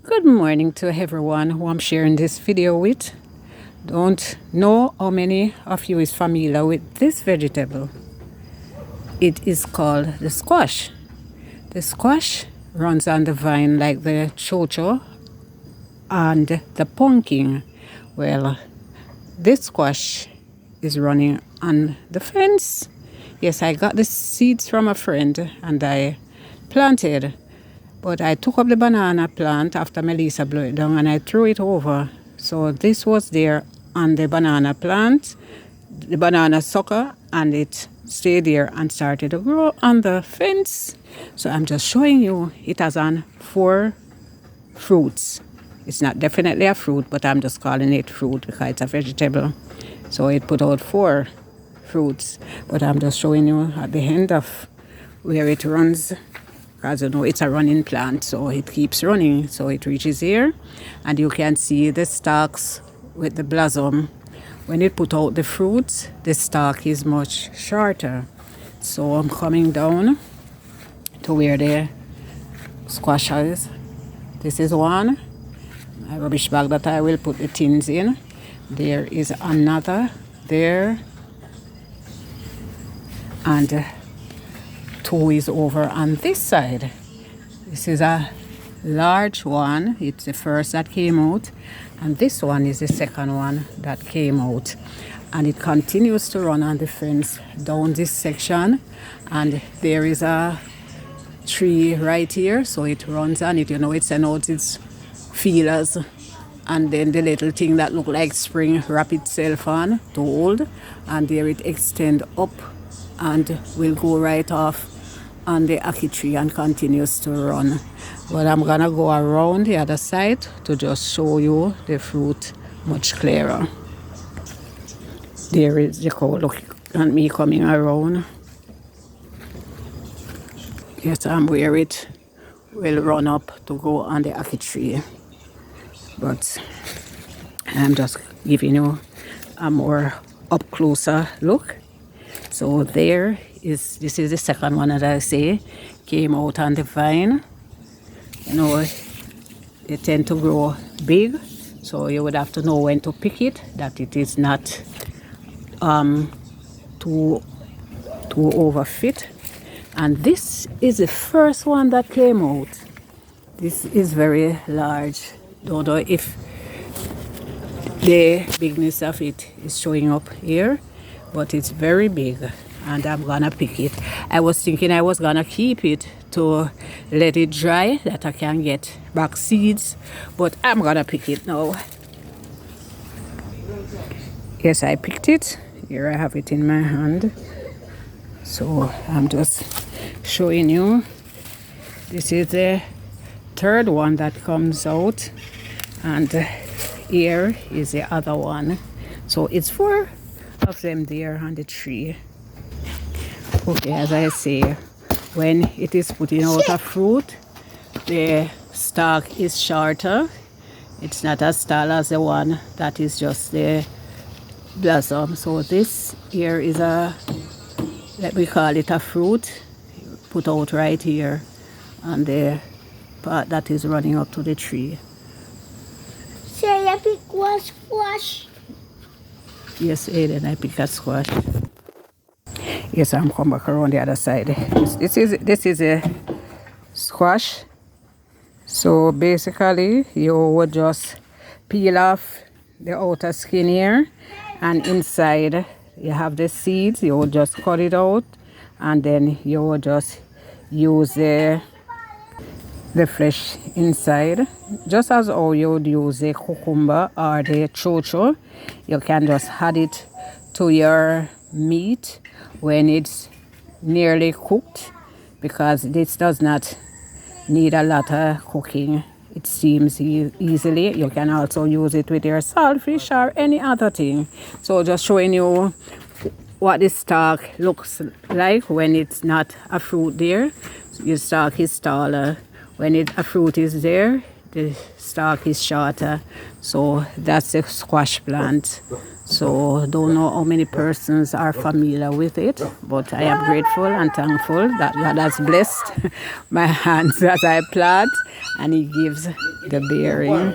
Good morning to everyone who I'm sharing this video with. Don't know how many of you is familiar with this vegetable. It is called the squash. The squash runs on the vine like the chocho and the pumpkin. Well, this squash is running on the fence. Yes, I got the seeds from a friend and I planted. But I took up the banana plant after Melissa blew it down and I threw it over. So this was there on the banana plant, the banana sucker, and it stayed there and started to grow on the fence. So I'm just showing you it has on 4 fruits. It's not definitely a fruit, but I'm just calling it fruit because it's a vegetable. So it put out 4 fruits. But I'm just showing you at the end of where it runs. Because you know it's a running plant, so it keeps running. So it reaches here, and you can see the stalks with the blossom. When it put out the fruits, the stalk is much shorter. So I'm coming down to where the squash is. This is one. My rubbish bag that I will put the tins in. There is another there. And 2 is over on this side. This is a large one. It's the first that came out. And this one is the second one that came out. And it continues to run on the fence down this section. And there is a tree right here. So it runs on it. You know, it sends out its feelers. And then the little thing that look like spring wrap itself on to hold. And there it extends up and will go right off on the ackee tree and continues to run. But I'm gonna go around the other side to just show you the fruit much clearer. There is the cow, look at me coming around. Yes, I'm where it will run up to go on the ackee tree. But I'm just giving you a more up closer look. So this is the second one that I say came out on the vine. You know, they tend to grow big, so you would have to know when to pick it, that it is not too overfit. And this is the first one that came out. This is very large. Don't know if the bigness of it is showing up here, but it's very big and I'm gonna pick it. I was thinking I was gonna keep it to let it dry that I can get back seeds, but I'm gonna pick it now. Yes, I picked it. Here I have it in my hand. So I'm just showing you. This is the third one that comes out, and here is the other one. So it's 4 of them there on the tree. Okay, as I say, when it is putting out a fruit, the stalk is shorter. It's not as tall as the one that is just the blossom. So this here is let me call it a fruit, put out right here on the part that is running up to the tree. Say I pick one squash. Yes, Aiden, I pick a squash. Yes, I'm come back around the other side. This is a squash. So basically, you would just peel off the outer skin here, and inside you have the seeds. You would just cut it out, and then you would just use the flesh inside, just as how you would use the cucumber or the chocho. You can just add it to your meat when it's nearly cooked, because this does not need a lot of cooking. It steams easily. You can also use it with your saltfish or any other thing. So just showing you what the stalk looks like when it's not a fruit there. Your stalk is taller. When a fruit is there, the stalk is shorter. So that's the squash plant. So don't know how many persons are familiar with it, but I am grateful and thankful that God has blessed my hands as I plant, and He gives the bearing.